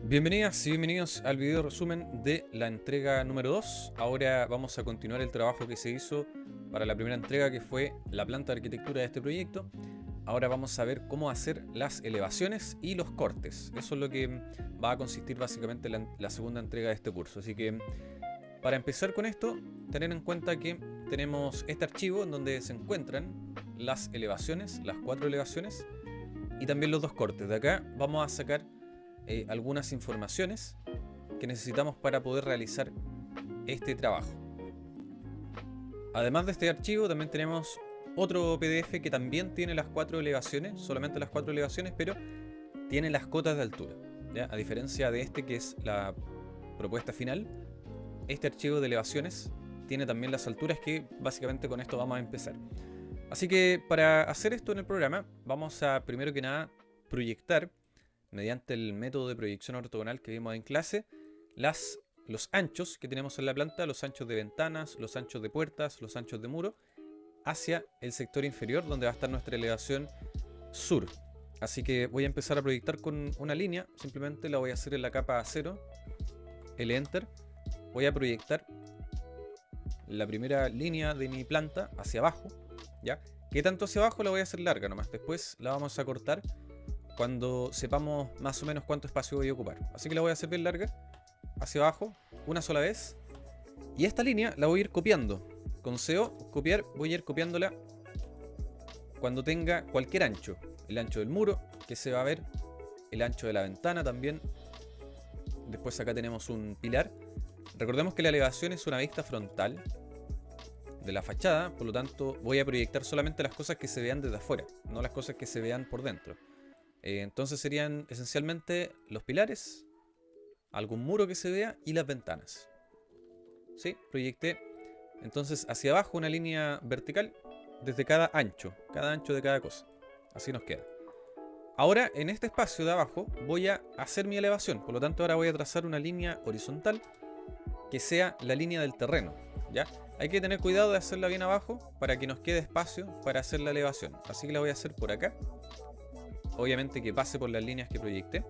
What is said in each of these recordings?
Bienvenidas y bienvenidos al video resumen de la entrega número 2. Ahora vamos a continuar el trabajo que se hizo para la primera entrega, que fue la planta de arquitectura de este proyecto. Ahora vamos a ver cómo hacer las elevaciones y los cortes. Eso es lo que va a consistir básicamente la segunda entrega de este curso. Así que para empezar con esto, tener en cuenta que tenemos este archivo en donde se encuentran las elevaciones, las 4 elevaciones y también los 2 cortes. De acá vamos a sacar algunas informaciones que necesitamos para poder realizar este trabajo. Además de este archivo, también tenemos otro PDF que también tiene las 4 elevaciones, solamente las 4 elevaciones, pero tiene las cotas de altura, ¿ya? A diferencia de este, que es la propuesta final, este archivo de elevaciones tiene también las alturas, que básicamente con esto vamos a empezar. Así que para hacer esto en el programa, vamos a primero que nada proyectar, mediante el método de proyección ortogonal que vimos en clase, los anchos que tenemos en la planta, los anchos de ventanas, los anchos de puertas, los anchos de muro, hacia el sector inferior donde va a estar nuestra elevación sur. Así que voy a empezar a proyectar con una línea, simplemente la voy a hacer en la capa 0, L Enter. Voy a proyectar la primera línea de mi planta hacia abajo, ¿ya? ¿Qué tanto hacia abajo? La voy a hacer larga nomás, después la vamos a cortar cuando sepamos más o menos cuánto espacio voy a ocupar. Así que la voy a hacer bien larga, hacia abajo, una sola vez. Y esta línea la voy a ir copiando. Con CO, copiar, voy a ir copiándola cuando tenga cualquier ancho. El ancho del muro, que se va a ver, el ancho de la ventana también. Después acá tenemos un pilar. Recordemos que la elevación es una vista frontal de la fachada, por lo tanto voy a proyectar solamente las cosas que se vean desde afuera, no las cosas que se vean por dentro. Entonces serían esencialmente los pilares, algún muro que se vea y las ventanas. ¿Sí? Proyecté entonces hacia abajo una línea vertical desde cada ancho de cada cosa. Así nos queda. Ahora en este espacio de abajo voy a hacer mi elevación, por lo tanto ahora voy a trazar una línea horizontal que sea la línea del terreno, ¿ya? Hay que tener cuidado de hacerla bien abajo para que nos quede espacio para hacer la elevación. Así que la voy a hacer por acá. Obviamente que pase por las líneas que proyecté.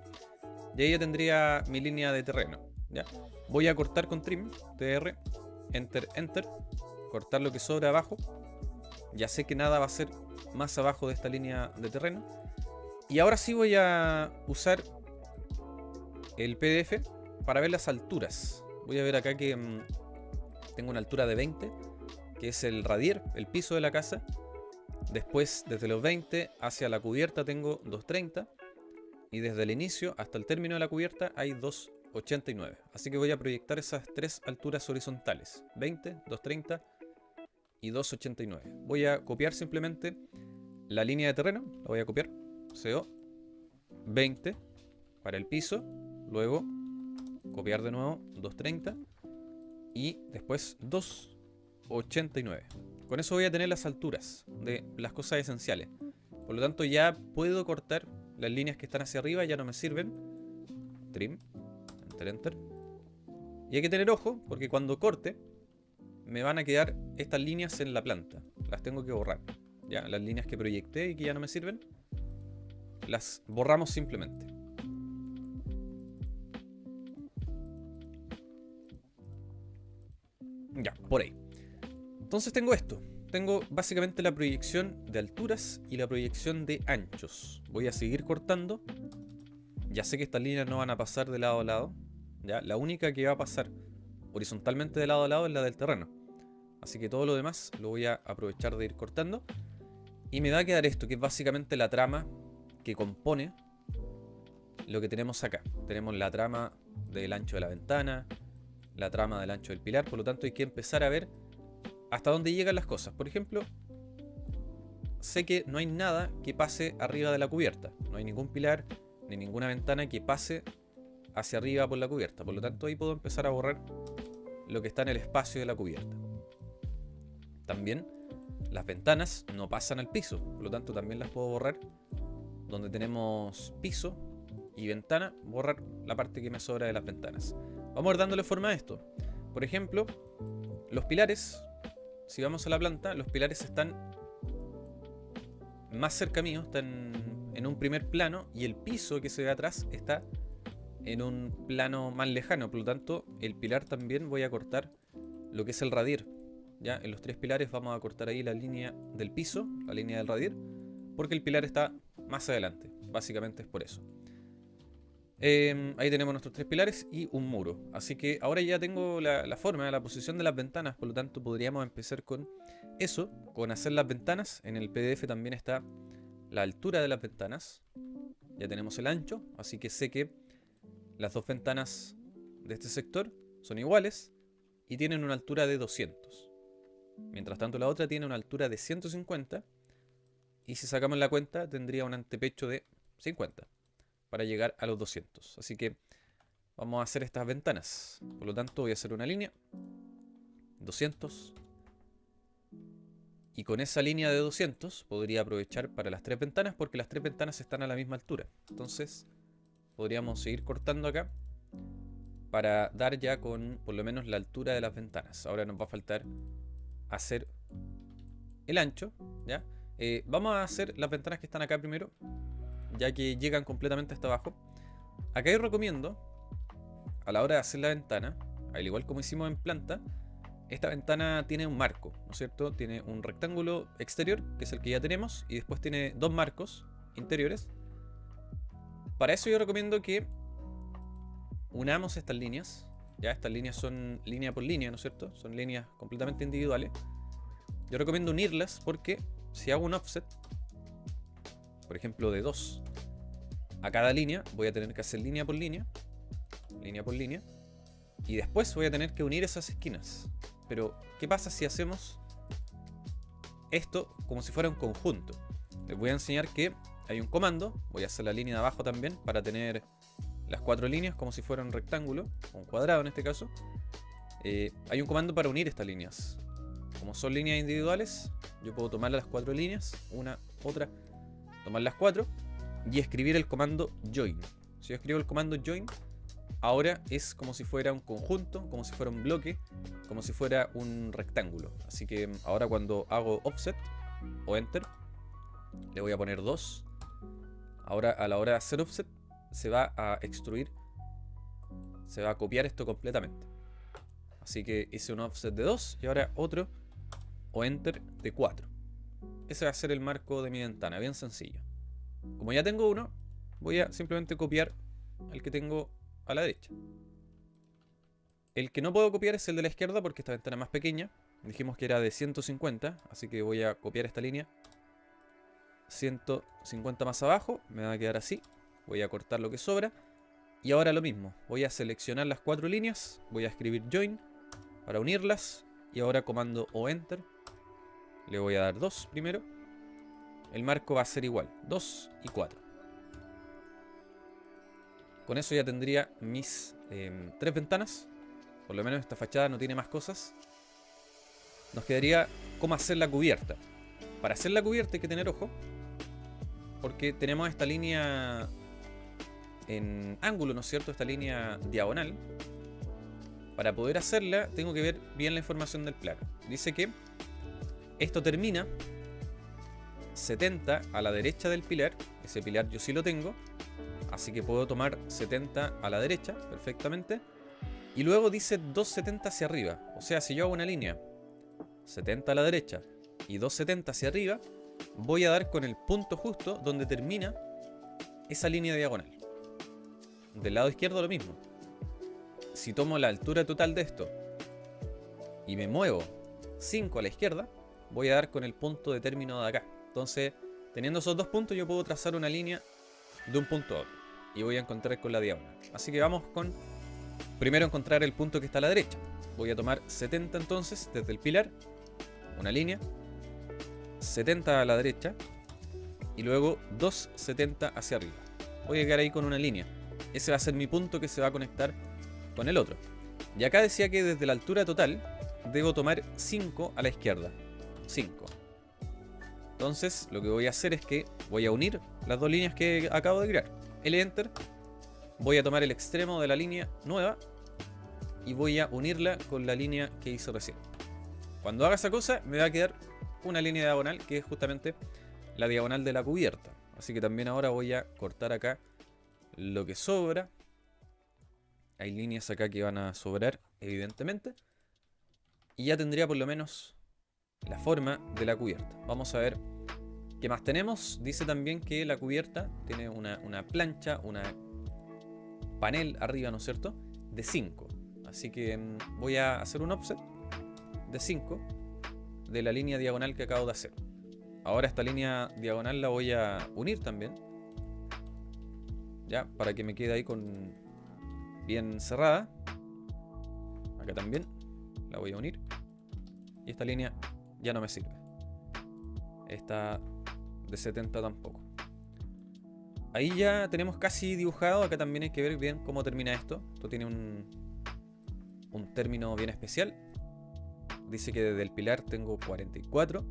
Y ahí ya tendría mi línea de terreno, ¿ya? Voy a cortar con trim, TR, Enter, Enter. Cortar lo que sobra abajo. Ya sé que nada va a ser más abajo de esta línea de terreno. Y ahora sí voy a usar el PDF para ver las alturas. Voy a ver acá que tengo una altura de 20, que es el radier, el piso de la casa. Después, desde los 20 hacia la cubierta tengo 230. Y desde el inicio hasta el término de la cubierta hay 289. Así que voy a proyectar esas 3 alturas horizontales: 20, 230 y 289. Voy a copiar simplemente la línea de terreno. La voy a copiar. CO 20 para el piso. Luego copiar de nuevo 230. Y después 289. Con eso voy a tener las alturas de las cosas esenciales. Por lo tanto ya puedo cortar las líneas que están hacia arriba, ya no me sirven. Trim, Enter, Enter. Y hay que tener ojo, porque cuando corte me van a quedar estas líneas en la planta. Las tengo que borrar. Ya, las líneas que proyecté y que ya no me sirven, las borramos simplemente. Ya, por ahí. Entonces tengo esto. Tengo básicamente la proyección de alturas y la proyección de anchos. Voy a seguir cortando. Ya sé que estas líneas no van a pasar de lado a lado, ¿ya? La única que va a pasar horizontalmente de lado a lado es la del terreno. Así que todo lo demás lo voy a aprovechar de ir cortando. Y me va a quedar esto, que es básicamente la trama que compone lo que tenemos acá. Tenemos la trama del ancho de la ventana, la trama del ancho del pilar. Por lo tanto hay que empezar a ver hasta dónde llegan las cosas. Por ejemplo, sé que no hay nada que pase arriba de la cubierta. No hay ningún pilar ni ninguna ventana que pase hacia arriba por la cubierta. Por lo tanto ahí puedo empezar a borrar lo que está en el espacio de la cubierta. También las ventanas no pasan al piso, por lo tanto también las puedo borrar. Donde tenemos piso y ventana, borrar la parte que me sobra de las ventanas. Vamos a ir dándole forma a esto. Por ejemplo, los pilares, si vamos a la planta, los pilares están más cerca mío, están en un primer plano, y el piso que se ve atrás está en un plano más lejano. Por lo tanto, el pilar también voy a cortar lo que es el radir. Ya en los 3 pilares vamos a cortar ahí la línea del piso, la línea del radir, porque el pilar está más adelante. Básicamente es por eso. Ahí tenemos nuestros 3 pilares y un muro. Así que ahora ya tengo la forma, la posición de las ventanas. Por lo tanto podríamos empezar con eso, con hacer las ventanas. En el PDF también está la altura de las ventanas. Ya tenemos el ancho, así que sé que las 2 ventanas de este sector son iguales y tienen una altura de 200. Mientras tanto la otra tiene una altura de 150 y si sacamos la cuenta tendría un antepecho de 50 para llegar a los 200. Así que vamos a hacer estas ventanas. Por lo tanto voy a hacer una línea 200 y con esa línea de 200 podría aprovechar para las 3 ventanas porque las 3 ventanas están a la misma altura. Entonces podríamos seguir cortando acá para dar ya con por lo menos la altura de las ventanas. Ahora nos va a faltar hacer el ancho, ¿ya? Vamos a hacer las ventanas que están acá primero, ya que llegan completamente hasta abajo. Acá yo recomiendo, a la hora de hacer la ventana, al igual como hicimos en planta, esta ventana tiene un marco, ¿no es cierto? Tiene un rectángulo exterior, que es el que ya tenemos, y después tiene 2 marcos interiores. Para eso yo recomiendo que unamos estas líneas. Ya estas líneas son línea por línea, ¿no es cierto? Son líneas completamente individuales. Yo recomiendo unirlas porque si hago un offset, por ejemplo de 2 a cada línea, voy a tener que hacer línea por línea, y después voy a tener que unir esas esquinas. Pero, ¿qué pasa si hacemos esto como si fuera un conjunto? Les voy a enseñar que hay un comando, voy a hacer la línea de abajo también para tener las 4 líneas como si fuera un rectángulo, o un cuadrado en este caso. Hay un comando para unir estas líneas. Como son líneas individuales, yo puedo tomar las 4 líneas, una, otra, tomar las 4 y escribir el comando join. Si yo escribo el comando join, ahora es como si fuera un conjunto, como si fuera un bloque, como si fuera un rectángulo. Así que ahora cuando hago offset o enter, le voy a poner 2. Ahora a la hora de hacer offset se va a extruir, se va a copiar esto completamente. Así que hice un offset de 2 y ahora otro o enter de 4. Ese va a ser el marco de mi ventana, bien sencillo. Como ya tengo uno, voy a simplemente copiar el que tengo a la derecha. El que no puedo copiar es el de la izquierda porque esta ventana es más pequeña. Dijimos que era de 150, así que voy a copiar esta línea 150 más abajo, me va a quedar así. Voy a cortar lo que sobra. Y ahora lo mismo, voy a seleccionar las 4 líneas, voy a escribir join para unirlas. Y ahora comando o enter, le voy a dar 2 primero. El marco va a ser igual, 2 y 4. Con eso ya tendría mis 3 ventanas. Por lo menos esta fachada no tiene más cosas. Nos quedaría cómo hacer la cubierta. Para hacer la cubierta hay que tener ojo, porque tenemos esta línea en ángulo, ¿no es cierto? Esta línea diagonal. Para poder hacerla tengo que ver bien la información del plano. Dice que esto termina 70 a la derecha del pilar. Ese pilar yo sí lo tengo, así que puedo tomar 70 a la derecha perfectamente. Y luego dice 270 hacia arriba. O sea, si yo hago una línea 70 a la derecha y 270 hacia arriba, voy a dar con el punto justo donde termina esa línea diagonal. Del lado izquierdo lo mismo. Si tomo la altura total de esto y me muevo 5 a la izquierda, voy a dar con el punto de término de acá. Entonces, teniendo esos 2 puntos, yo puedo trazar una línea de un punto a otro y voy a encontrar con la diagonal. Así que vamos con primero encontrar el punto que está a la derecha. Voy a tomar 70 entonces desde el pilar, una línea, 70 a la derecha y luego 270 hacia arriba. Voy a quedar ahí con una línea. Ese va a ser mi punto que se va a conectar con el otro. Y acá decía que desde la altura total debo tomar 5 a la izquierda. 5. Entonces lo que voy a hacer es que voy a unir las 2 líneas que acabo de crear. El enter. Voy a tomar el extremo de la línea nueva y voy a unirla con la línea que hice recién. Cuando haga esa cosa me va a quedar una línea diagonal que es justamente la diagonal de la cubierta. Así que también ahora voy a cortar acá lo que sobra Hay líneas acá que van a sobrar, evidentemente. Y ya tendría por lo menos la forma de la cubierta. Vamos a ver qué más tenemos. Dice también que la cubierta tiene una plancha, una panel arriba, ¿no es cierto? De 5. Así que voy a hacer un offset de 5 de la línea diagonal que acabo de hacer. Ahora esta línea diagonal la voy a unir también, ya, para que me quede ahí con bien cerrada. Acá también la voy a unir. Y esta línea ya no me sirve. Esta de 70 tampoco. Ahí ya tenemos casi dibujado. Acá también hay que ver bien cómo termina esto. Esto tiene un término bien especial. Dice que desde el pilar tengo 44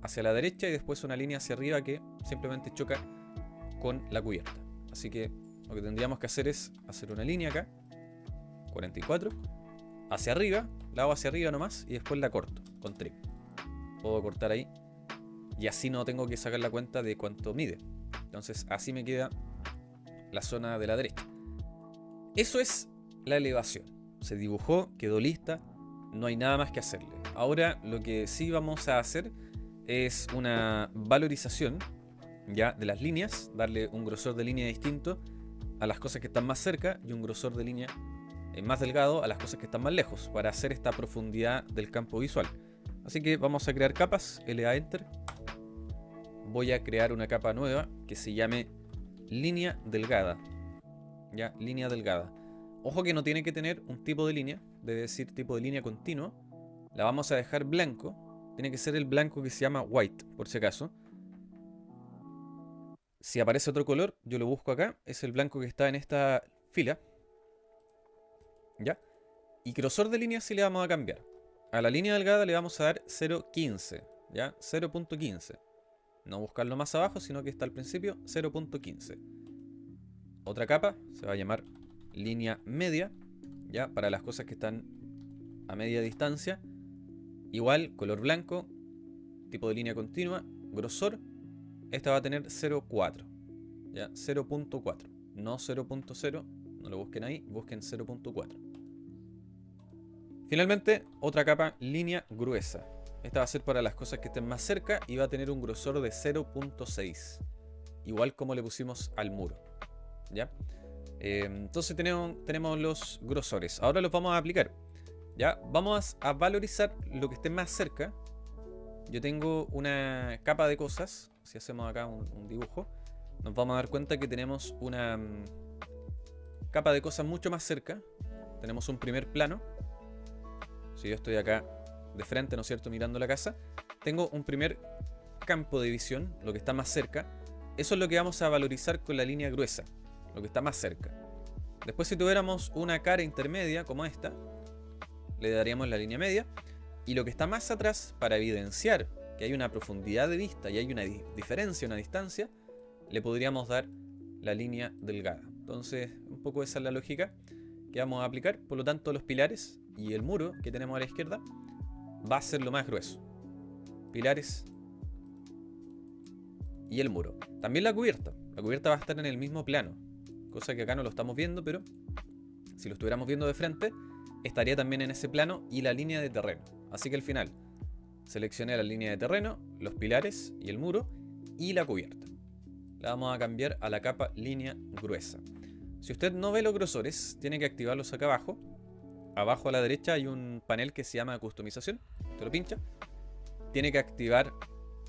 hacia la derecha y después una línea hacia arriba que simplemente choca con la cubierta. Así que lo que tendríamos que hacer es hacer una línea acá, 44, hacia arriba, la hago hacia arriba nomás y después la corto con trim. Puedo cortar ahí y así no tengo que sacar la cuenta de cuánto mide. Entonces así me queda la zona de la derecha. Eso es la elevación. Se dibujó, quedó lista, no hay nada más que hacerle. Ahora lo que sí vamos a hacer es una valorización ya de las líneas, darle un grosor de línea distinto a las cosas que están más cerca y un grosor de línea más delgado a las cosas que están más lejos para hacer esta profundidad del campo visual. Así que vamos a crear capas, LA Enter. Voy a crear una capa nueva que se llame línea delgada. Ya, línea delgada. Ojo que no tiene que tener un tipo de línea, debe decir tipo de línea continuo. La vamos a dejar blanco. Tiene que ser el blanco que se llama white, por si acaso. Si aparece otro color, yo lo busco acá. Es el blanco que está en esta fila. ¿Ya? Y grosor de línea sí le vamos a cambiar. A la línea delgada le vamos a dar 0.15. ¿Ya? 0.15. No buscarlo más abajo, sino que está al principio, 0.15. Otra capa se va a llamar línea media. ¿Ya? Para las cosas que están a media distancia. Igual, color blanco, tipo de línea continua, grosor. Esta va a tener 0.4. ¿Ya? 0.4. No 0.0. No lo busquen ahí, busquen 0.4. Finalmente, otra capa, línea gruesa. Esta va a ser para las cosas que estén más cerca y va a tener un grosor de 0.6. Igual como le pusimos al muro. ¿Ya? Entonces tenemos los grosores. Ahora los vamos a aplicar. ¿Ya? Vamos a valorizar lo que esté más cerca. Yo tengo una capa de cosas. Si hacemos acá un dibujo, nos vamos a dar cuenta que tenemos una capa de cosas mucho más cerca. Tenemos un primer plano. Si yo estoy acá de frente, ¿no es cierto?, mirando la casa, tengo un primer campo de visión, lo que está más cerca. Eso es lo que vamos a valorizar con la línea gruesa, lo que está más cerca. Después, si tuviéramos una cara intermedia como esta, le daríamos la línea media. Y lo que está más atrás, para evidenciar que hay una profundidad de vista y hay una diferencia, una distancia, le podríamos dar la línea delgada. Entonces, un poco esa es la lógica que vamos a aplicar. Por lo tanto, los pilares y el muro que tenemos a la izquierda va a ser lo más grueso. Pilares y el muro. También la cubierta. La cubierta va a estar en el mismo plano. Cosa que acá no lo estamos viendo, pero si lo estuviéramos viendo de frente, estaría también en ese plano y la línea de terreno. Así que al final seleccioné la línea de terreno, los pilares y el muro y la cubierta. La vamos a cambiar a la capa línea gruesa. Si usted no ve los grosores, tiene que activarlos acá abajo. Abajo a la derecha hay un panel que se llama customización. Usted lo pincha. Tiene que activar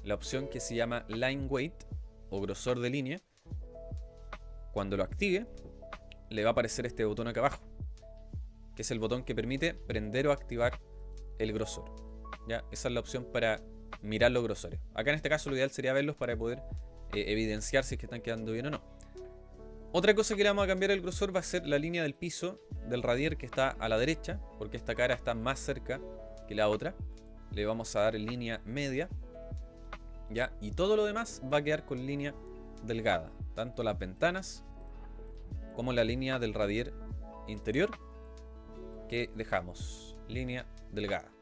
la opción que se llama line weight o grosor de línea. Cuando lo active, le va a aparecer este botón acá abajo, que es el botón que permite prender o activar el grosor. ¿Ya? Esa es la opción para mirar los grosores. Acá en este caso lo ideal sería verlos para poder evidenciar si es que están quedando bien o no. Otra cosa que le vamos a cambiar el grosor va a ser la línea del piso del radier que está a la derecha, porque esta cara está más cerca que la otra. Le vamos a dar línea media. ¿Ya? Y todo lo demás va a quedar con línea delgada. Tanto las ventanas como la línea del radier interior que dejamos. Línea delgada.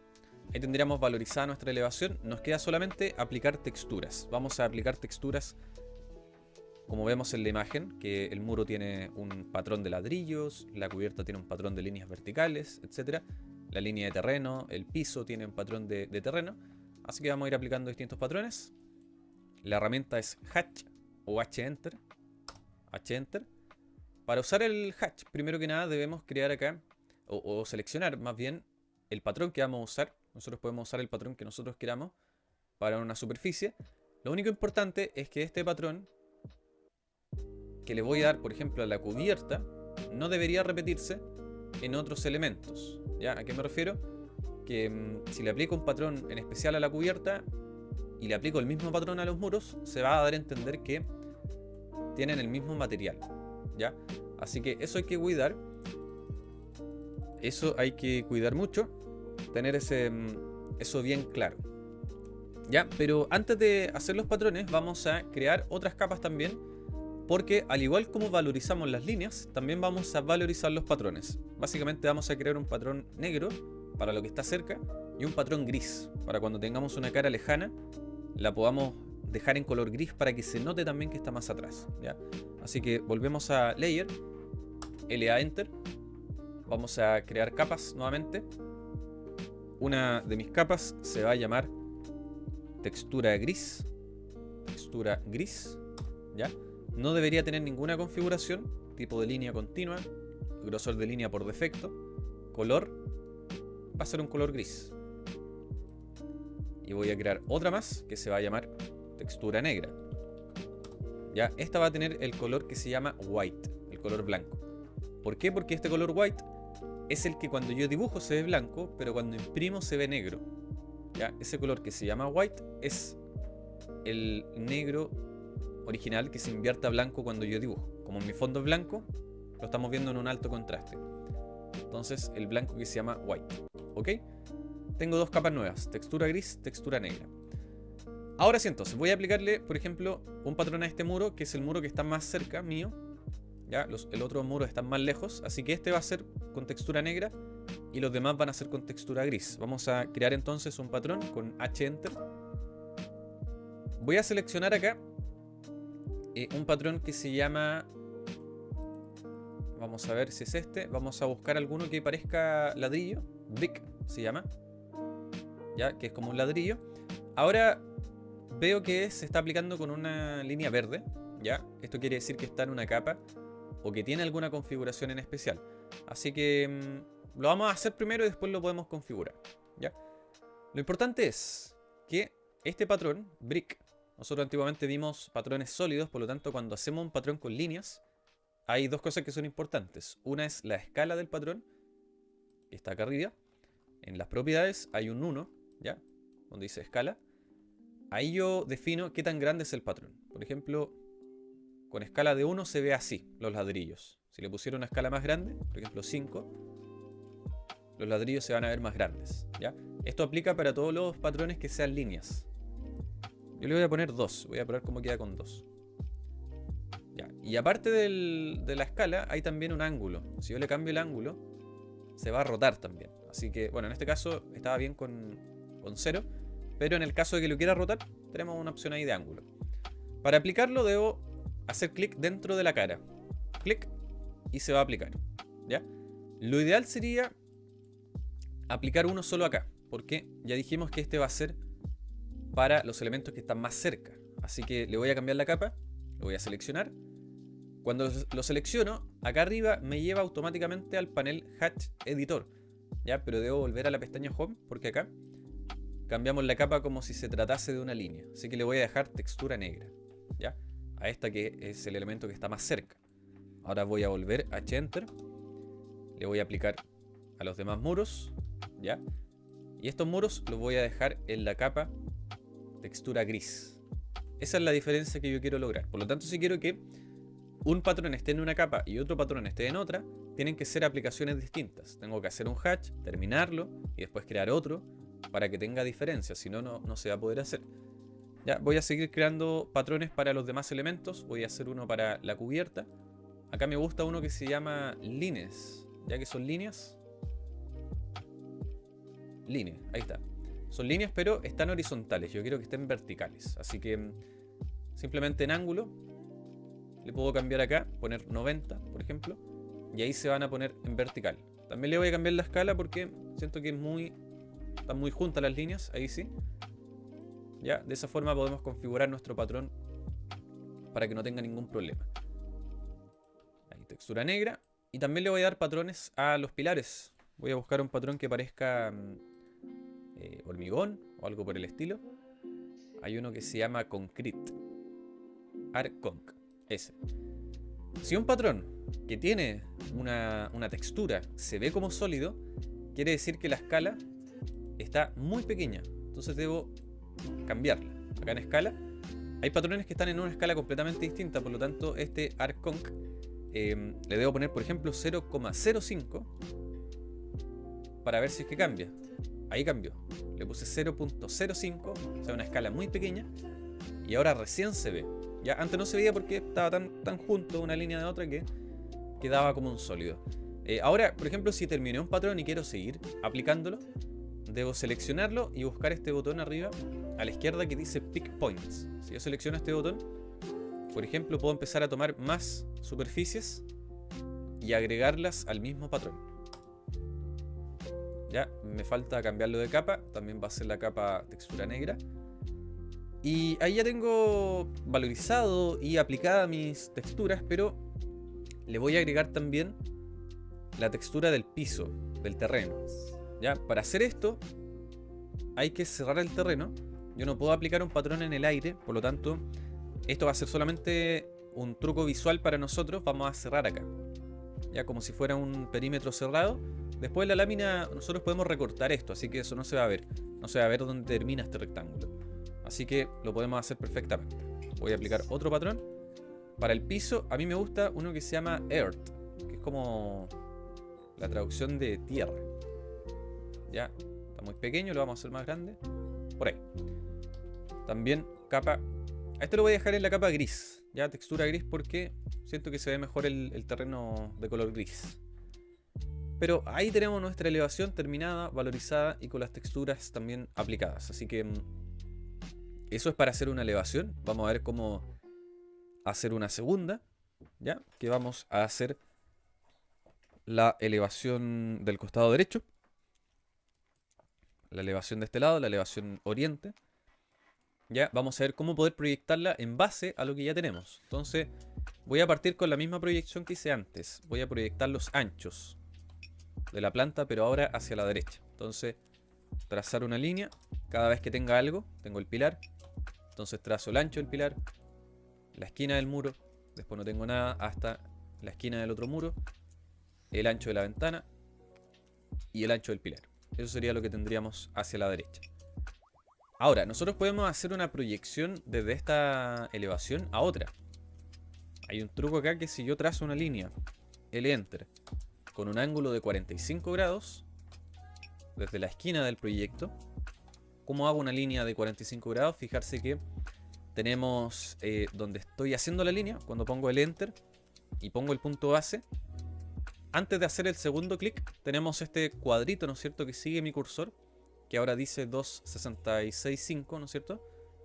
Ahí tendríamos valorizada nuestra elevación. Nos queda solamente aplicar texturas. Vamos a aplicar texturas como vemos en la imagen, que el muro tiene un patrón de ladrillos, la cubierta tiene un patrón de líneas verticales, etc. La línea de terreno, el piso tiene un patrón de terreno. Así que vamos a ir aplicando distintos patrones. La herramienta es Hatch o H-Enter. H-Enter. Para usar el Hatch, primero que nada debemos crear acá, o seleccionar más bien, el patrón que vamos a usar. Nosotros podemos usar el patrón que nosotros queramos para una superficie. Lo único importante es que este patrón que le voy a dar, por ejemplo, a la cubierta, no debería repetirse en otros elementos. ¿Ya? ¿A qué me refiero? Que si le aplico un patrón en especial a la cubierta y le aplico el mismo patrón a los muros, se va a dar a entender que tienen el mismo material. ¿Ya? Así que eso hay que cuidar. Eso hay que cuidar mucho. Tener eso bien claro. ¿Ya? Pero antes de hacer los patrones, vamos a crear otras capas también. Porque al igual como valorizamos las líneas, también vamos a valorizar los patrones. Básicamente vamos a crear un patrón negro para lo que está cerca y un patrón gris para cuando tengamos una cara lejana la podamos dejar en color gris para que se note también que está más atrás, ¿ya? Así que volvemos a Layer, LA Enter, vamos a crear capas nuevamente. Una de mis capas se va a llamar textura gris, ¿ya? No debería tener ninguna configuración, tipo de línea continua, grosor de línea por defecto, color, va a ser un color gris. Y voy a crear otra más que se va a llamar textura negra. Ya, esta va a tener el color que se llama white, el color blanco. ¿Por qué? Porque este color white es el que cuando yo dibujo se ve blanco, pero cuando imprimo se ve negro. Ya, ese color que se llama white es el negro original que se invierte a blanco cuando yo dibujo. Como mi fondo es blanco, lo estamos viendo en un alto contraste. Entonces el blanco que se llama white. ¿Ok? Tengo dos capas nuevas, textura gris, textura negra. Ahora sí, entonces voy a aplicarle, por ejemplo, un patrón a este muro, que es el muro que está más cerca mío. ¿Ya? El otro muro está más lejos, así que este va a ser con textura negra y los demás van a ser con textura gris. Vamos a crear entonces un patrón con H-Enter. Voy a seleccionar acá un patrón que se llama... Vamos a ver si es este. Vamos a buscar alguno que parezca ladrillo. Brick se llama. Ya, que es como un ladrillo. Ahora veo que se está aplicando con una línea verde. Ya, esto quiere decir que está en una capa o que tiene alguna configuración en especial. Así que lo vamos a hacer primero y después lo podemos configurar. Ya. Lo importante es que este patrón, Brick, nosotros antiguamente vimos patrones sólidos, por lo tanto cuando hacemos un patrón con líneas, hay dos cosas que son importantes. Una es la escala del patrón, que está acá arriba. En las propiedades hay un 1, ¿ya? Donde dice escala. Ahí yo defino qué tan grande es el patrón. Por ejemplo, con escala de 1 se ve así, los ladrillos. Si le pusiera una escala más grande, por ejemplo 5, los ladrillos se van a ver más grandes, ¿ya? Esto aplica para todos los patrones que sean líneas. Yo le voy a poner 2, voy a probar cómo queda con 2. Ya. Y aparte de la escala, hay también un ángulo. Si yo le cambio el ángulo, se va a rotar también. Así que, bueno, en este caso estaba bien con 0. Pero en el caso de que lo quiera rotar, tenemos una opción ahí de ángulo. Para aplicarlo debo hacer clic dentro de la cara. Clic y se va a aplicar, ¿ya? Lo ideal sería aplicar uno solo acá, porque ya dijimos que este va a ser para los elementos que están más cerca. Así que le voy a cambiar la capa, lo voy a seleccionar. Cuando lo selecciono, acá arriba me lleva automáticamente al panel Hatch Editor, ¿ya? Pero debo volver a la pestaña Home porque acá cambiamos la capa como si se tratase de una línea. Así que le voy a dejar textura negra, ¿ya? A esta que es el elemento que está más cerca. Ahora voy a volver a H-Enter. Le voy a aplicar a los demás muros, ¿ya? Y estos muros los voy a dejar en la capa textura gris. Esa es la diferencia que yo quiero lograr. Por lo tanto, si quiero que un patrón esté en una capa y otro patrón esté en otra, tienen que ser aplicaciones distintas. Tengo que hacer un hatch, terminarlo y después crear otro para que tenga diferencia. Si no, no se va a poder hacer. Ya, voy a seguir creando patrones para los demás elementos. Voy a hacer uno para la cubierta. Acá me gusta uno que se llama líneas, ya que son líneas. Líneas, ahí está. Son líneas, pero están horizontales. Yo quiero que estén verticales. Así que simplemente en ángulo le puedo cambiar acá, poner 90, por ejemplo, y ahí se van a poner en vertical. También le voy a cambiar la escala porque siento que están muy juntas las líneas, ahí sí. Ya, de esa forma podemos configurar nuestro patrón para que no tenga ningún problema. Ahí, textura negra. Y también le voy a dar patrones a los pilares. Voy a buscar un patrón que parezca hormigón o algo por el estilo. Hay uno que se llama Concrete. Arconc. Ese. Si un patrón que tiene una textura se ve como sólido, quiere decir que la escala está muy pequeña. Entonces debo cambiarla. Acá en escala hay patrones que están en una escala completamente distinta. Por lo tanto, este Arconc le debo poner, por ejemplo, 0,05 para ver si es que cambia. Ahí cambió. Le puse 0,05, o sea, una escala muy pequeña. Y ahora recién se ve. Ya antes no se veía porque estaba tan junto una línea de otra que quedaba como un sólido. Ahora, por ejemplo, si terminé un patrón y quiero seguir aplicándolo, debo seleccionarlo y buscar este botón arriba a la izquierda que dice Pick Points. Si yo selecciono este botón, por ejemplo, puedo empezar a tomar más superficies y agregarlas al mismo patrón. Ya, me falta cambiarlo de capa. También va a ser la capa textura negra. Y ahí ya tengo valorizado y aplicada mis texturas, pero le voy a agregar también la textura del piso, del terreno. Ya, para hacer esto hay que cerrar el terreno. Yo no puedo aplicar un patrón en el aire, por lo tanto esto va a ser solamente un truco visual para nosotros. Vamos a cerrar acá, ya como si fuera un perímetro cerrado. Después de la lámina nosotros podemos recortar esto, así que eso no se va a ver. No se va a ver dónde termina este rectángulo. Así que lo podemos hacer perfectamente. Voy a aplicar otro patrón. Para el piso, a mí me gusta uno que se llama Earth, que es como la traducción de tierra. Ya, está muy pequeño, lo vamos a hacer más grande. Por ahí. También capa. A esto lo voy a dejar en la capa gris. Ya, textura gris porque siento que se ve mejor el terreno de color gris. Pero ahí tenemos nuestra elevación terminada, valorizada y con las texturas también aplicadas. Así que eso es para hacer una elevación. Vamos a ver cómo hacer una segunda. Ya, que vamos a hacer la elevación del costado derecho. La elevación de este lado, la elevación oriente. Ya, vamos a ver cómo poder proyectarla en base a lo que ya tenemos. Entonces, voy a partir con la misma proyección que hice antes. Voy a proyectar los anchos de la planta, pero ahora hacia la derecha. Entonces, trazar una línea. Cada vez que tenga algo, tengo el pilar. Entonces trazo el ancho del pilar, la esquina del muro, después no tengo nada hasta la esquina del otro muro, el ancho de la ventana y el ancho del pilar. Eso sería lo que tendríamos hacia la derecha. Ahora, nosotros podemos hacer una proyección desde esta elevación a otra. Hay un truco acá que si yo trazo una línea, el Enter, con un ángulo de 45 grados, desde la esquina del proyecto, ¿cómo hago una línea de 45 grados? Fijarse que tenemos donde estoy haciendo la línea, cuando pongo el Enter y pongo el punto base, antes de hacer el segundo clic, tenemos este cuadrito, ¿no es cierto?, que sigue mi cursor, que ahora dice 266.5, ¿no es cierto?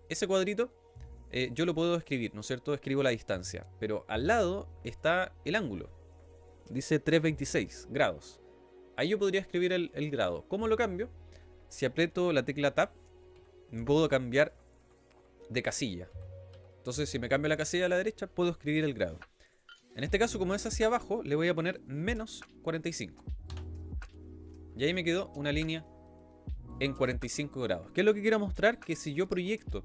Ese cuadrito yo lo puedo escribir, ¿no es cierto? Escribo la distancia, pero al lado está el ángulo, dice 326 grados. Ahí yo podría escribir el grado. ¿Cómo lo cambio? Si aprieto la tecla Tab, puedo cambiar de casilla. Entonces, si me cambio la casilla a la derecha, puedo escribir el grado. En este caso, como es hacia abajo, le voy a poner menos 45. Y ahí me quedó una línea en 45 grados. ¿Qué es lo que quiero mostrar? Que si yo proyecto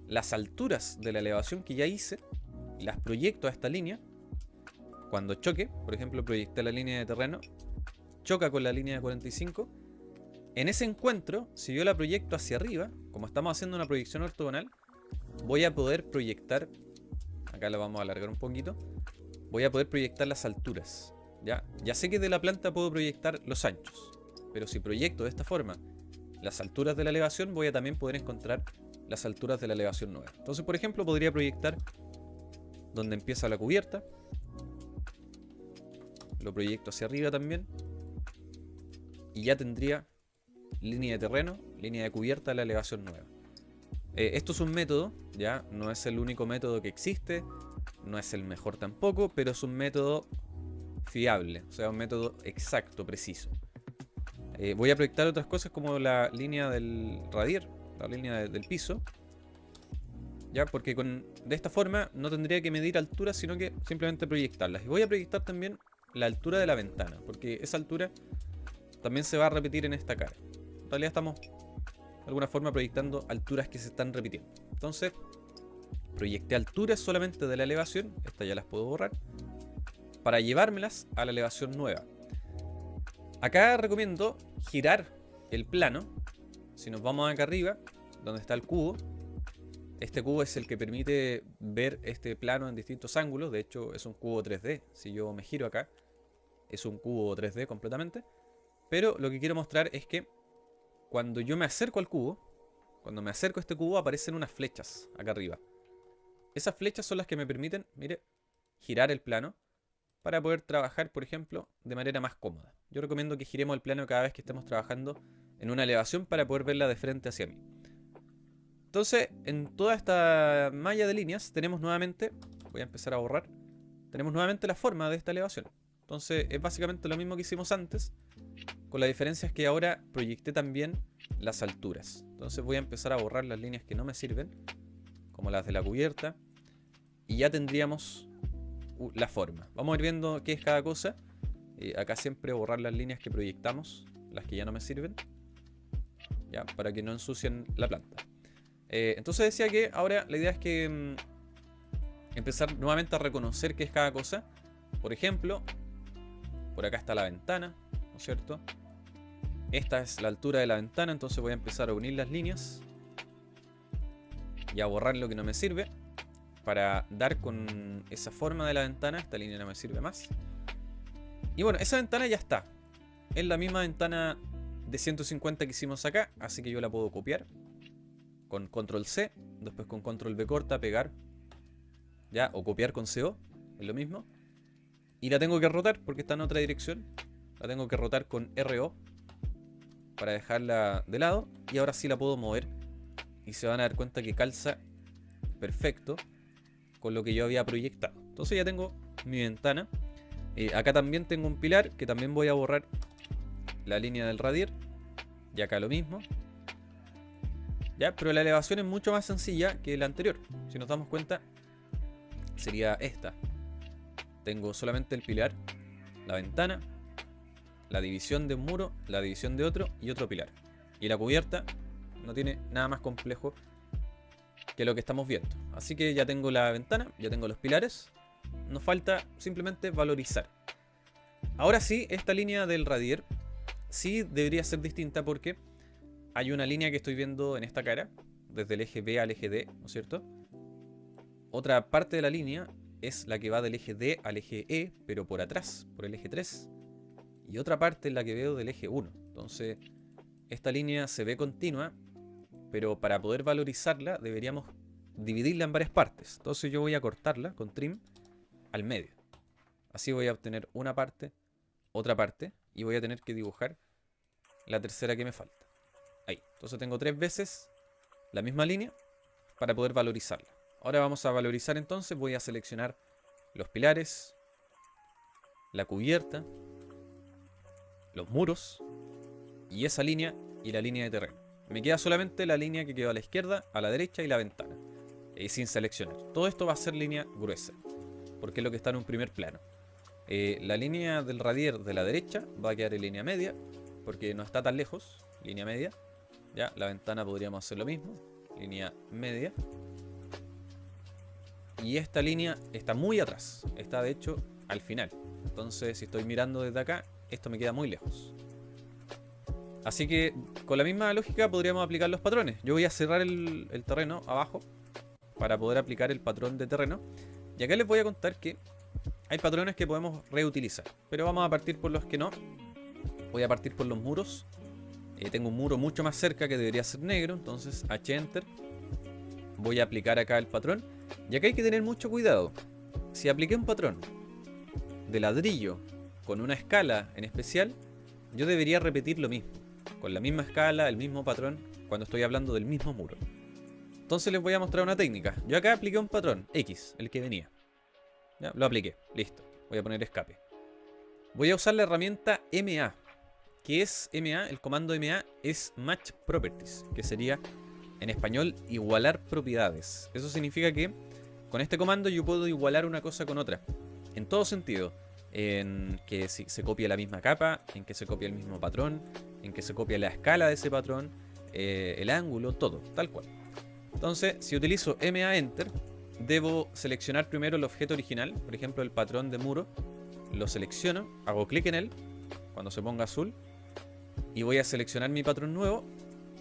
las alturas de la elevación que ya hice, las proyecto a esta línea, cuando choque, por ejemplo, proyecté la línea de terreno, choca con la línea de 45. En ese encuentro, si yo la proyecto hacia arriba, como estamos haciendo una proyección ortogonal, voy a poder proyectar, acá la vamos a alargar un poquito, voy a poder proyectar las alturas. Ya sé que de la planta puedo proyectar los anchos, pero si proyecto de esta forma las alturas de la elevación, voy a también poder encontrar las alturas de la elevación nueva. Entonces, por ejemplo, podría proyectar donde empieza la cubierta, lo proyecto hacia arriba también, y ya tendría línea de terreno, línea de cubierta de la elevación nueva. Esto es un método, ya no es el único método que existe. No es el mejor tampoco, pero es un método fiable, o sea, un método exacto, preciso. Voy a proyectar otras cosas como la línea del radier, la línea del piso. Ya, porque de esta forma no tendría que medir alturas, sino que simplemente proyectarlas. Y voy a proyectar también la altura de la ventana, porque esa altura también se va a repetir en esta cara. En realidad estamos de alguna forma proyectando alturas que se están repitiendo. Entonces, proyecté alturas solamente de la elevación, estas ya las puedo borrar, para llevármelas a la elevación nueva. Acá recomiendo girar el plano. Si nos vamos acá arriba, donde está el cubo, este cubo es el que permite ver este plano en distintos ángulos. De hecho, es un cubo 3D. Si yo me giro acá, es un cubo 3D completamente. Pero lo que quiero mostrar es que cuando yo me acerco al cubo, cuando me acerco a este cubo, aparecen unas flechas acá arriba. Esas flechas son las que me permiten, mire, girar el plano para poder trabajar, por ejemplo, de manera más cómoda. Yo recomiendo que giremos el plano cada vez que estemos trabajando en una elevación para poder verla de frente hacia mí. Entonces, en toda esta malla de líneas tenemos nuevamente, voy a empezar a borrar, tenemos nuevamente la forma de esta elevación. Entonces, es básicamente lo mismo que hicimos antes, con la diferencia es que ahora proyecté también las alturas. Entonces voy a empezar a borrar las líneas que no me sirven, como las de la cubierta, y ya tendríamos la forma. Vamos a ir viendo qué es cada cosa. Acá siempre borrar las líneas que proyectamos, las que ya no me sirven, ya, para que no ensucien la planta. Entonces decía que ahora la idea es que empezar nuevamente a reconocer qué es cada cosa. Por ejemplo, por acá está la ventana, ¿no es cierto? Esta es la altura de la ventana, entonces voy a empezar a unir las líneas y a borrar lo que no me sirve para dar con esa forma de la ventana. Esta línea no me sirve más. Y bueno, esa ventana ya está. Es la misma ventana de 150 que hicimos acá, así que yo la puedo copiar con control C, después con control V corta, pegar, ya, o copiar con CO, es lo mismo. Y la tengo que rotar porque está en otra dirección. La tengo que rotar con RO para dejarla de lado. Y ahora sí la puedo mover. Y se van a dar cuenta que calza perfecto con lo que yo había proyectado. Entonces ya tengo mi ventana. Acá también tengo un pilar que también voy a borrar la línea del radier. Y acá lo mismo. ¿Ya? Pero la elevación es mucho más sencilla que la anterior. Si nos damos cuenta, sería esta. Tengo solamente el pilar, la ventana, la división de un muro, la división de otro y otro pilar. Y la cubierta no tiene nada más complejo que lo que estamos viendo. Así que ya tengo la ventana, ya tengo los pilares. Nos falta simplemente valorizar. Ahora sí, esta línea del radier sí debería ser distinta porque hay una línea que estoy viendo en esta cara, desde el eje B al eje D, ¿no es cierto? Otra parte de la línea es la que va del eje D al eje E, pero por atrás, por el eje 3. Y otra parte es la que veo del eje 1. Entonces, esta línea se ve continua, pero para poder valorizarla deberíamos dividirla en varias partes. Entonces yo voy a cortarla con trim al medio. Así voy a obtener una parte, otra parte, y voy a tener que dibujar la tercera que me falta. Ahí. Entonces tengo 3 veces la misma línea para poder valorizarla. Ahora vamos a valorizar entonces. Voy a seleccionar los pilares, la cubierta, los muros y esa línea y la línea de terreno. Me queda solamente la línea que quedó a la izquierda, a la derecha y la ventana. Sin seleccionar. Todo esto va a ser línea gruesa, porque es lo que está en un primer plano. La línea del radier de la derecha va a quedar en línea media, porque no está tan lejos. Línea media. Ya, la ventana podríamos hacer lo mismo. Línea media. Y esta línea está muy atrás. Está de hecho al final. Entonces si estoy mirando desde acá, esto me queda muy lejos. Así que con la misma lógica podríamos aplicar los patrones. Yo voy a cerrar el terreno abajo para poder aplicar el patrón de terreno. Y acá les voy a contar que hay patrones que podemos reutilizar, pero vamos a partir por los que no. Voy a partir por los muros. Tengo un muro mucho más cerca que debería ser negro, entonces H-Enter. Voy a aplicar acá el patrón. Y acá hay que tener mucho cuidado. Si apliqué un patrón de ladrillo con una escala en especial, yo debería repetir lo mismo, con la misma escala, el mismo patrón, cuando estoy hablando del mismo muro. Entonces les voy a mostrar una técnica. Yo acá apliqué un patrón X, el que venía. Ya, lo apliqué, listo. Voy a poner escape. Voy a usar la herramienta MA. ¿Qué es MA? El comando MA es Match Properties, que sería en español igualar propiedades. Eso significa que con este comando yo puedo igualar una cosa con otra. En todo sentido. En que se copie la misma capa, en que se copie el mismo patrón, en que se copie la escala de ese patrón, el ángulo, todo, tal cual. Entonces, si utilizo MA Enter, debo seleccionar primero el objeto original, por ejemplo el patrón de muro, lo selecciono, hago clic en él, cuando se ponga azul, y voy a seleccionar mi patrón nuevo,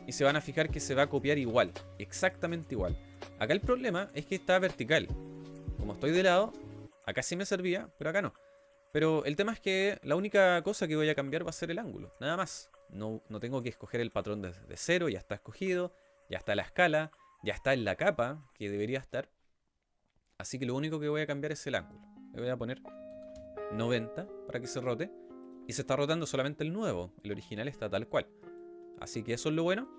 y se van a fijar que se va a copiar igual, exactamente igual. Acá el problema es que está vertical. Como estoy de lado, acá sí me servía, pero acá no. Pero el tema es que la única cosa que voy a cambiar va a ser el ángulo, nada más. No tengo que escoger el patrón desde cero, ya está escogido, ya está la escala, ya está en la capa que debería estar. Así que lo único que voy a cambiar es el ángulo. Le voy a poner 90 para que se rote. Y se está rotando solamente el nuevo, el original está tal cual. Así que eso es lo bueno.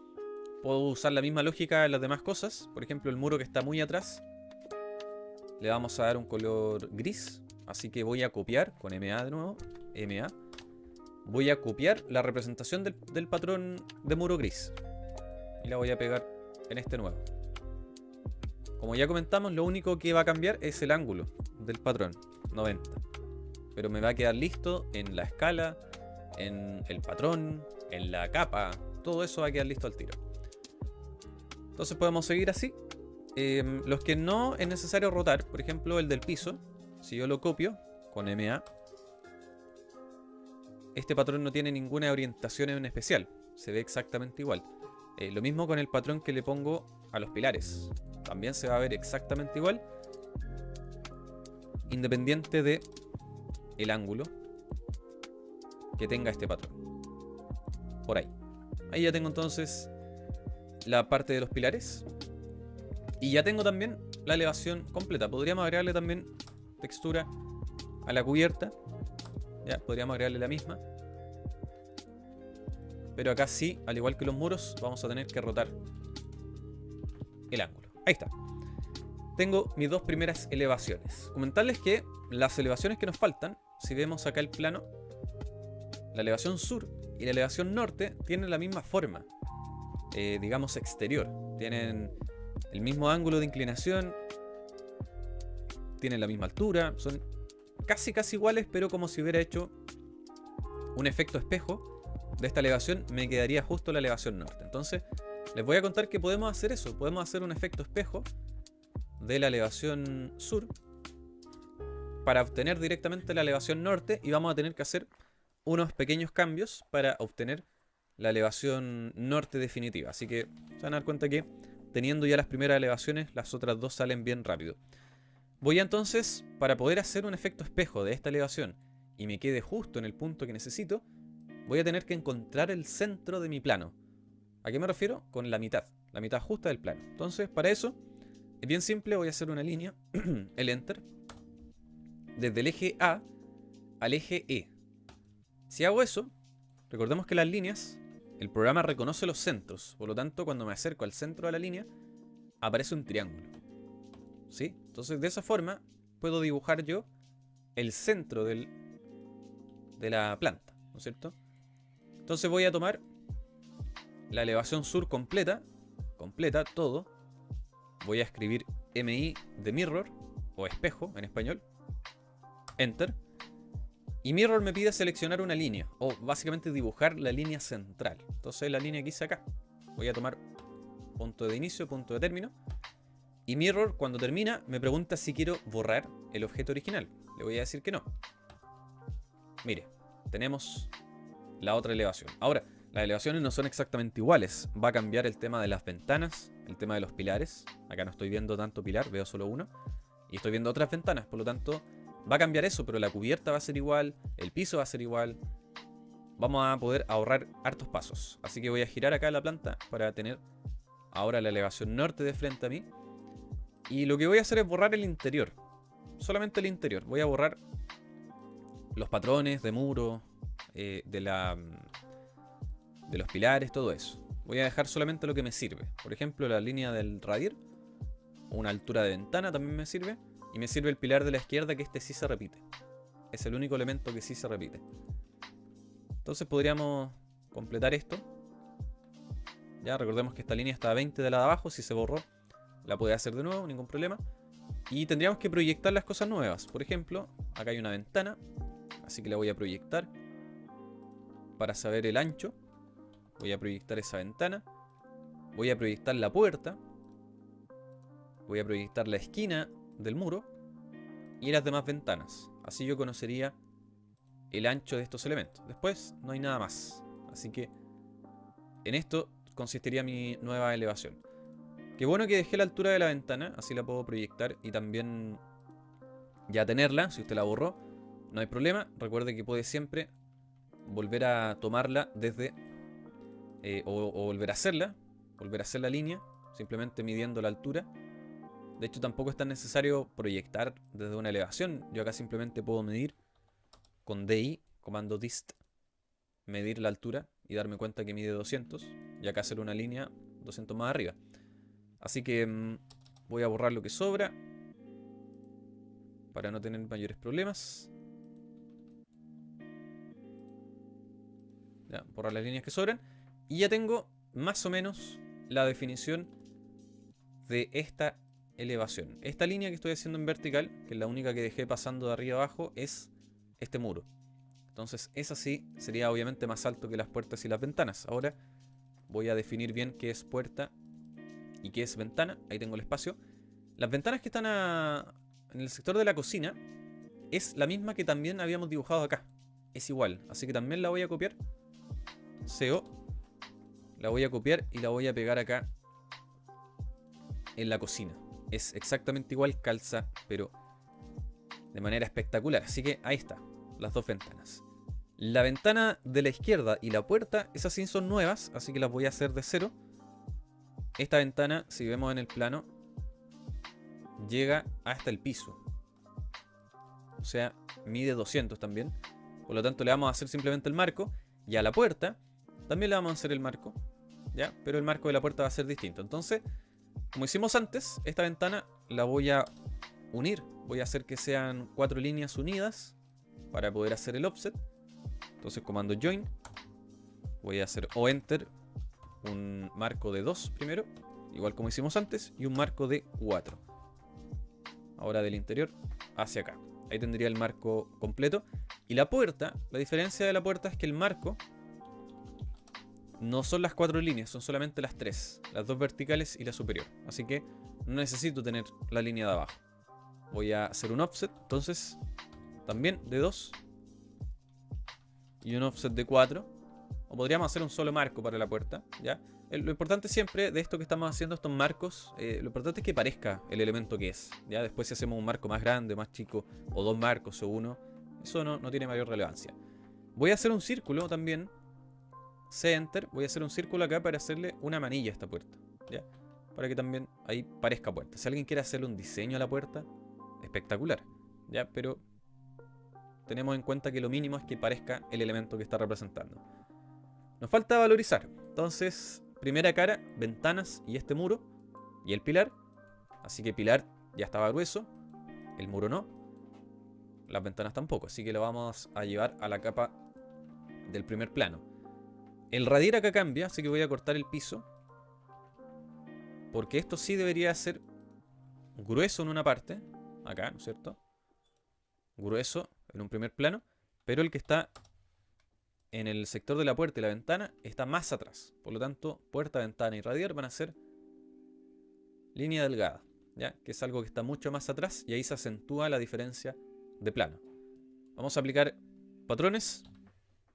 Puedo usar la misma lógica en las demás cosas. Por ejemplo, el muro que está muy atrás, le vamos a dar un color gris. Así que voy a copiar con MA de nuevo. MA. Voy a copiar la representación del patrón de muro gris. Y la voy a pegar en este nuevo. Como ya comentamos, lo único que va a cambiar es el ángulo del patrón, 90. Pero me va a quedar listo en la escala, en el patrón, en la capa. Todo eso va a quedar listo al tiro. Entonces podemos seguir así. Los que no es necesario rotar, por ejemplo el del piso, si yo lo copio con MA, este patrón no tiene ninguna orientación en especial, se ve exactamente igual. Lo mismo con el patrón que le pongo a los pilares, también se va a ver exactamente igual, independiente de el ángulo que tenga este patrón. Por ahí. Ahí ya tengo entonces la parte de los pilares. Y ya tengo también la elevación completa. Podríamos agregarle también textura a la cubierta. Ya, podríamos agregarle la misma. Pero acá sí, al igual que los muros, vamos a tener que rotar el ángulo. Ahí está. Tengo mis dos primeras elevaciones. Comentarles que las elevaciones que nos faltan, si vemos acá el plano, la elevación sur y la elevación norte tienen la misma forma, digamos exterior. Tienen el mismo ángulo de inclinación, tienen la misma altura, son casi iguales, pero como si hubiera hecho un efecto espejo de esta elevación, me quedaría justo la elevación norte. Entonces les voy a contar que podemos hacer eso, podemos hacer un efecto espejo de la elevación sur para obtener directamente la elevación norte, y vamos a tener que hacer unos pequeños cambios para obtener la elevación norte definitiva. Así que se van a dar cuenta que teniendo ya las primeras elevaciones, las otras dos salen bien rápido. Voy a entonces, para poder hacer un efecto espejo de esta elevación y me quede justo en el punto que necesito, voy a tener que encontrar el centro de mi plano. ¿A qué me refiero? Con la mitad justa del plano. Entonces, para eso, es bien simple, voy a hacer una línea, el Enter, desde el eje A al eje E. Si hago eso, recordemos que las líneas, el programa reconoce los centros, por lo tanto, cuando me acerco al centro de la línea, aparece un triángulo. ¿Sí? Entonces, de esa forma, puedo dibujar yo el centro de la planta, ¿no es cierto? Entonces voy a tomar la elevación sur completa, todo. Voy a escribir MI de mirror, o espejo en español. Enter. Y mirror me pide seleccionar una línea, o básicamente dibujar la línea central. Entonces la línea que hice acá. Voy a tomar punto de inicio, punto de término. Y mirror, cuando termina, me pregunta si quiero borrar el objeto original. Le voy a decir que no. Mire, tenemos la otra elevación. Ahora, las elevaciones no son exactamente iguales. Va a cambiar el tema de las ventanas, el tema de los pilares. Acá no estoy viendo tanto pilar, veo solo uno. Y estoy viendo otras ventanas, por lo tanto, va a cambiar eso, pero la cubierta va a ser igual, el piso va a ser igual. Vamos a poder ahorrar hartos pasos. Así que voy a girar acá la planta para tener ahora la elevación norte de frente a mí. Y lo que voy a hacer es borrar el interior. Solamente el interior. Voy a borrar los patrones de muro, de los pilares, todo eso. Voy a dejar solamente lo que me sirve. Por ejemplo, la línea del radier, una altura de ventana también me sirve. Y me sirve el pilar de la izquierda, que este sí se repite. Es el único elemento que sí se repite. Entonces podríamos completar esto. Ya recordemos que esta línea está a 20 de la de abajo. Si se borró, la puede hacer de nuevo, ningún problema. Y tendríamos que proyectar las cosas nuevas. Por ejemplo, acá hay una ventana, así que la voy a proyectar. Para saber el ancho, voy a proyectar esa ventana. Voy a proyectar la puerta. Voy a proyectar la esquina del muro y las demás ventanas. Así yo conocería el ancho de estos elementos. Después no hay nada más. Así que en esto consistiría mi nueva elevación. Qué bueno que dejé la altura de la ventana, así la puedo proyectar y también ya tenerla. Si usted la borró, no hay problema. Recuerde que puede siempre volver a tomarla desde o volver a hacerla, volver a hacer la línea, simplemente midiendo la altura. De hecho, tampoco es tan necesario proyectar desde una elevación. Yo acá simplemente puedo medir con DI, comando dist, medir la altura y darme cuenta que mide 200. Y acá hacer una línea 200 más arriba. Así que voy a borrar lo que sobra para no tener mayores problemas. Ya, borrar las líneas que sobran. Y ya tengo más o menos la definición de esta elevación. Esta línea que estoy haciendo en vertical, que es la única que dejé pasando de arriba abajo, es este muro. Entonces esa sí sería obviamente más alto que las puertas y las ventanas. Ahora voy a definir bien qué es puerta y qué es ventana. Ahí tengo el espacio. Las ventanas que están en el sector de la cocina es la misma que también habíamos dibujado acá. Es igual, así que también la voy a copiar. CO. La voy a copiar y la voy a pegar acá en la cocina. Es exactamente igual, calza, pero de manera espectacular. Así que ahí está, las dos ventanas. La ventana de la izquierda y la puerta, esas sí son nuevas, así que las voy a hacer de cero. Esta ventana, si vemos en el plano, llega hasta el piso. O sea, mide 200 también. Por lo tanto, le vamos a hacer simplemente el marco. Y a la puerta también le vamos a hacer el marco, ¿ya? Pero el marco de la puerta va a ser distinto. Entonces, como hicimos antes, esta ventana la voy a unir. Voy a hacer que sean 4 líneas unidas para poder hacer el offset. Entonces comando join. Voy a hacer o enter un marco de 2 primero, igual como hicimos antes, y un marco de 4. Ahora del interior hacia acá. Ahí tendría el marco completo. Y la puerta, la diferencia de la puerta es que el marco no son las 4 líneas, son solamente las 3. Las 2 verticales y la superior. Así que no necesito tener la línea de abajo. Voy a hacer un offset, entonces, también de 2. Y un offset de 4. O podríamos hacer un solo marco para la puerta, ¿ya? Lo importante siempre de esto que estamos haciendo, estos marcos, lo importante es que parezca el elemento que es, ¿ya? Después si hacemos un marco más grande, más chico, o 2 marcos o uno, eso no tiene mayor relevancia. Voy a hacer un círculo también. C-Enter. Voy a hacer un círculo acá para hacerle una manilla a esta puerta, ¿ya? Para que también ahí parezca puerta. Si alguien quiere hacerle un diseño a la puerta, espectacular, ¿ya? Pero tenemos en cuenta que lo mínimo es que parezca el elemento que está representando. Nos falta valorizar. Entonces, primera cara, ventanas y este muro. Y el pilar. Así que pilar ya estaba grueso. El muro no. Las ventanas tampoco. Así que lo vamos a llevar a la capa del primer plano. El radier acá cambia, así que voy a cortar el piso. Porque esto sí debería ser grueso en una parte. Acá, ¿no es cierto? Grueso en un primer plano. Pero el que está en el sector de la puerta y la ventana está más atrás. Por lo tanto, puerta, ventana y radier van a ser línea delgada, ¿ya? Que es algo que está mucho más atrás y ahí se acentúa la diferencia de plano. Vamos a aplicar patrones.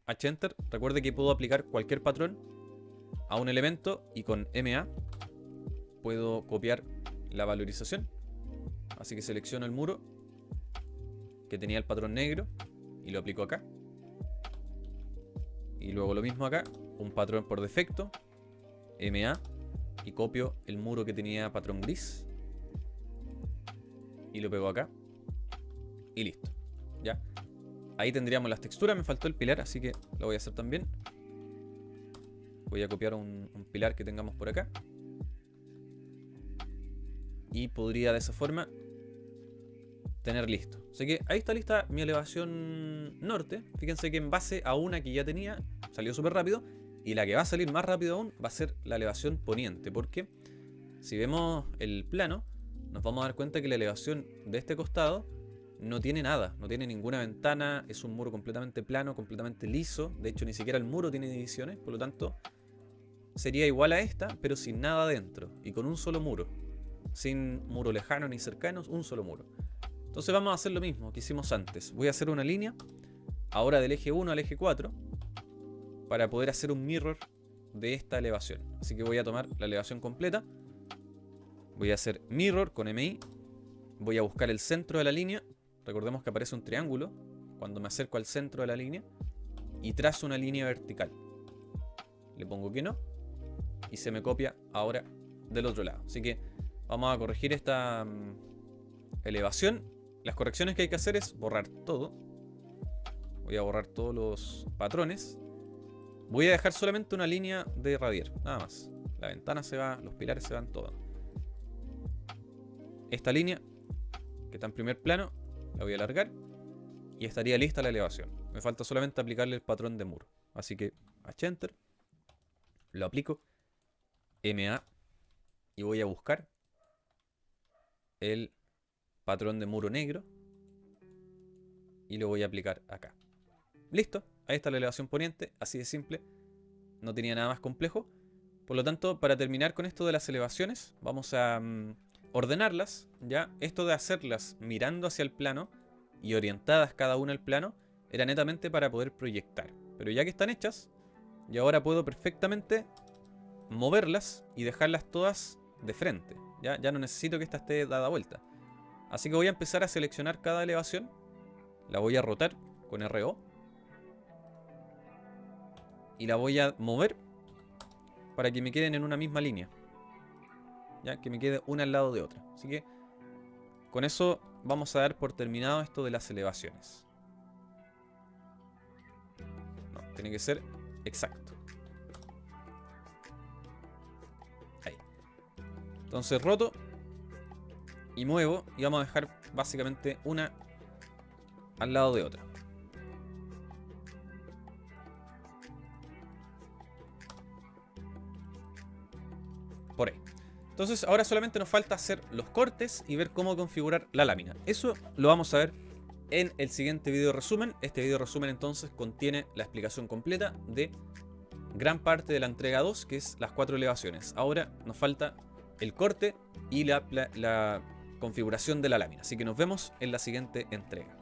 H-Enter. Recuerde que puedo aplicar cualquier patrón a un elemento y con MA puedo copiar la valorización. Así que selecciono el muro que tenía el patrón negro y lo aplico acá. Y luego lo mismo acá, un patrón por defecto, MA, y copio el muro que tenía patrón gris y lo pego acá y listo, ¿ya? Ahí tendríamos las texturas. Me faltó el pilar, así que lo voy a hacer también. Voy a copiar un pilar que tengamos por acá y podría de esa forma tener listo. Así que ahí está lista mi elevación norte. Fíjense que en base a una que ya tenía, salió súper rápido. Y la que va a salir más rápido aún va a ser la elevación poniente. Porque si vemos el plano, nos vamos a dar cuenta que la elevación de este costado no tiene nada, no tiene ninguna ventana, es un muro completamente plano, completamente liso. De hecho, ni siquiera el muro tiene divisiones, por lo tanto, sería igual a esta, pero sin nada adentro y con un solo muro. Sin muro lejano ni cercanos, un solo muro. Entonces vamos a hacer lo mismo que hicimos antes. Voy a hacer una línea, ahora del eje 1 al eje 4, para poder hacer un mirror de esta elevación. Así que voy a tomar la elevación completa. Voy a hacer mirror con MI. Voy a buscar el centro de la línea. Recordemos que aparece un triángulo cuando me acerco al centro de la línea. Y trazo una línea vertical. Le pongo que no. Y se me copia ahora del otro lado. Así que vamos a corregir esta elevación. Las correcciones que hay que hacer es borrar todo. Voy a borrar todos los patrones. Voy a dejar solamente una línea de radier. Nada más. La ventana se va, los pilares se van, todo. Esta línea, que está en primer plano, la voy a alargar. Y estaría lista la elevación. Me falta solamente aplicarle el patrón de muro. Así que H-Enter. Lo aplico. MA. Y voy a buscar el patrón de muro negro. Y lo voy a aplicar acá. Listo. Ahí está la elevación poniente. Así de simple. No tenía nada más complejo. Por lo tanto, para terminar con esto de las elevaciones, vamos a ordenarlas. ¿Ya? Esto de hacerlas mirando hacia el plano y orientadas cada una al plano era netamente para poder proyectar. Pero ya que están hechas, yo ahora puedo perfectamente moverlas y dejarlas todas de frente. Ya no necesito que esta esté dada vuelta. Así que voy a empezar a seleccionar cada elevación. La voy a rotar con RO. Y la voy a mover para que me queden en una misma línea. Ya, que me quede una al lado de otra. Así que con eso vamos a dar por terminado esto de las elevaciones. No, tiene que ser exacto. Ahí. Entonces roto y muevo y vamos a dejar básicamente una al lado de otra. Por ahí. Entonces ahora solamente nos falta hacer los cortes y ver cómo configurar la lámina. Eso lo vamos a ver en el siguiente video resumen. Este video resumen entonces contiene la explicación completa de gran parte de la entrega 2, que es las 4 elevaciones. Ahora nos falta el corte y la configuración de la lámina. Así que nos vemos en la siguiente entrega.